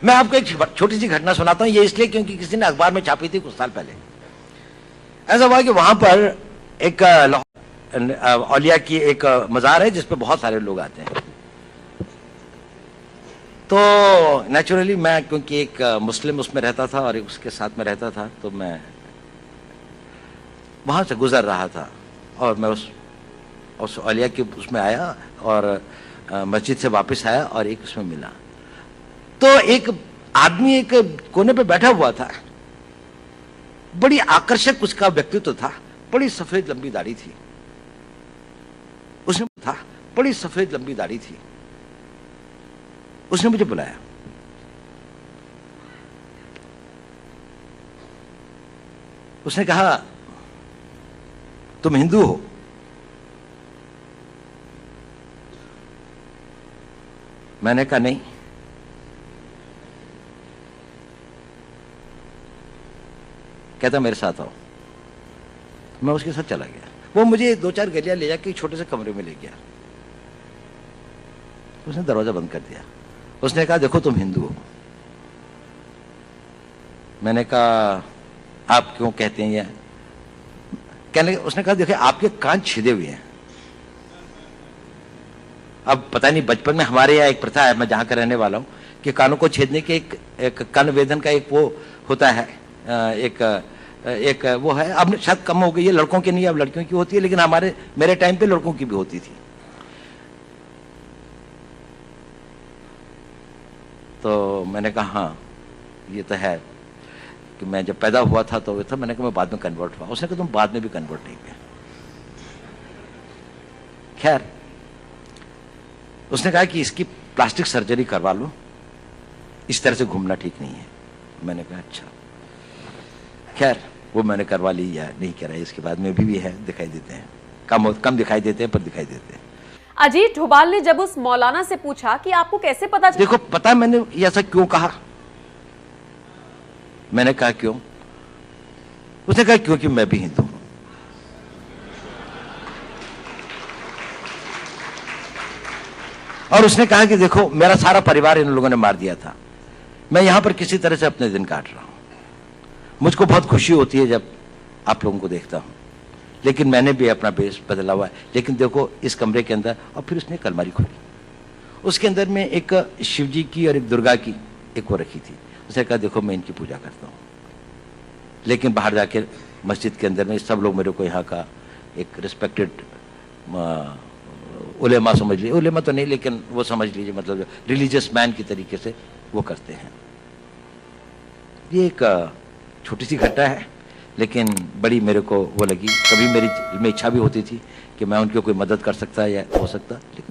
मैं आपको एक छोटी सी घटना सुनाता हूं, ये इसलिए क्योंकि किसी ने अखबार में छापी थी कुछ साल पहले। ऐसा हुआ कि वहां पर एक औलिया की एक मजार है जिसपे बहुत सारे लोग आते हैं। तो नेचुरली मैं, क्योंकि एक मुस्लिम उसमें रहता था और एक उसके साथ में रहता था, तो मैं वहां से गुजर रहा था और मैं उस औलिया की उसमें आया और मस्जिद से वापस आया और एक उसमें मिला। तो एक आदमी एक कोने पे बैठा हुआ था, बड़ी आकर्षक उसका व्यक्तित्व था, बड़ी सफेद लंबी दाढ़ी थी उसने, बड़ी सफेद लंबी दाढ़ी थी। उसने मुझे बुलाया, उसने कहा तुम हिंदू हो? मैंने कहा नहीं। कहता मेरे साथ आओ। मैं उसके साथ चला गया। वो मुझे 2-4 गलियां ले जाके छोटे से कमरे में ले गया। उसने दरवाजा बंद कर दिया। उसने कहा देखो तुम हिंदू हो। मैंने कहा आप क्यों कहते हैं ये? कहने उसने कहा देखिए आपके कान छिदे हुए हैं। अब पता नहीं, बचपन में हमारे यहाँ एक प्रथा है, मैं जहां का रहने वाला हूं, कि कानों को छेदने के एक कान वेदन का एक वो होता है, एक वो है। अब शायद कम हो गई है, लड़कों की नहीं, अब लड़कियों की होती है, लेकिन मेरे टाइम पे लड़कों की भी होती थी। तो मैंने कहा हाँ ये तो है कि मैं जब पैदा हुआ था तो था। मैंने कहा मैं बाद में कन्वर्ट हुआ। उसने कहा तुम बाद में भी कन्वर्ट नहीं हुए। खैर उसने कहा कि इसकी प्लास्टिक सर्जरी करवा लो, इस तरह से घूमना ठीक नहीं है। मैंने कहा अच्छा। खैर वो मैंने करवा ली या नहीं करा, इसके बाद में भी है, दिखाई देते हैं, कम दिखाई देते हैं पर दिखाई देते हैं। अजीत डोभाल ने जब उस मौलाना से पूछा कि आपको कैसे पता चला? देखो पता है मैंने ऐसा क्यों कहा? मैंने कहा क्यों? उसने कहा क्योंकि मैं भी हिंदू हूं। और उसने कहा कि देखो मेरा सारा परिवार इन लोगों ने मार दिया था, मैं यहां पर किसी तरह से अपने दिन काट रहा हूं। मुझको बहुत खुशी होती है जब आप लोगों को देखता हूं, लेकिन मैंने भी अपना बेस बदला हुआ है। लेकिन देखो इस कमरे के अंदर, और फिर उसने एक अलमारी खोली, उसके अंदर में एक शिव जी की और एक दुर्गा की एक वो रखी थी। उसने कहा देखो मैं इनकी पूजा करता हूं, लेकिन बाहर जाकर मस्जिद के अंदर में सब लोग मेरे को यहाँ का एक रिस्पेक्टेड उलेमा समझ लीजिए, उलेमा तो नहीं लेकिन वो समझ लीजिए, मतलब रिलीजियस मैन की तरीके से वो करते हैं। ये एक छोटी सी घटना है, लेकिन बड़ी मेरे को वो लगी। कभी मेरी में इच्छा भी होती थी कि मैं उनकी कोई मदद कर सकता या हो सकता, लेकिन